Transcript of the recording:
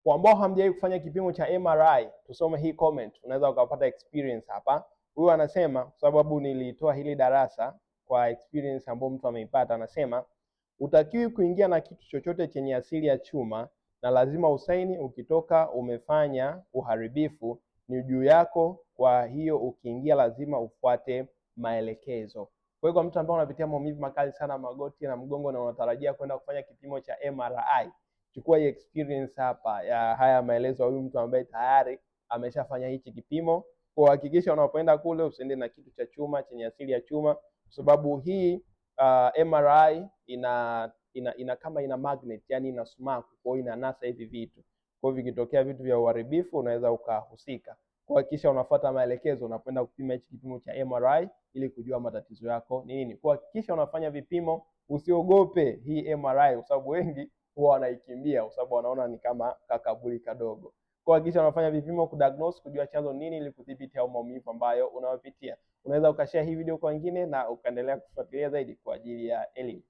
Kwa ambao hamjawahi kufanya kipimo cha MRI, tusome hii comment, unaweza ukapata experience hapa. Huyu anasema, kwa sababu nilitoa hili darasa kwa experience ambayo mtu ameipata, anasema utakiwi kuingia na kitu chochote chenye asili ya chuma na lazima usaini ukitoka umefanya uharibifu, ni juu yako. Kwa hiyo ukiingia lazima ufuate maelekezo. Kwa hiyo kwa mtu ambaye unapitia maumivu makali sana magoti na mgongo na unatarajia kwenda kufanya kipimo cha MRI, chukua hii experience hapa ya haya maelezo ya huyu mtu ambaye tayari ameshafanya hichi kipimo. Kwa hakikisha unapoenda kule usiende na kitu cha chuma chenye asili ya chuma, kwa sababu hii MRI ina kama ina magnet, yani ina sumaku, kwa hiyo inanasa hivi vitu. Kwa hiyo vikitokea vitu vya uharibifu unaweza ukahusika. Kwa hakikisha unafuata maelekezo unapoenda kupima hichi kipimo cha MRI ili kujua matatizo yako ni nini. Kwa hakikisha unafanya vipimo, usiogope hii MRI kwa sababu wengi huwa wanaikimbia kwa sababu wanaona ni kama kakaburi kadogo. Kwa hakikisha unafanya vipimo kudiagnose, kujua chanzo nini ili kudhibiti au maumivu ambayo unayopitia. Unaweza ukashare hii video kwa wengine na ukaendelea kufuatilia zaidi kwa ajili ya elimu.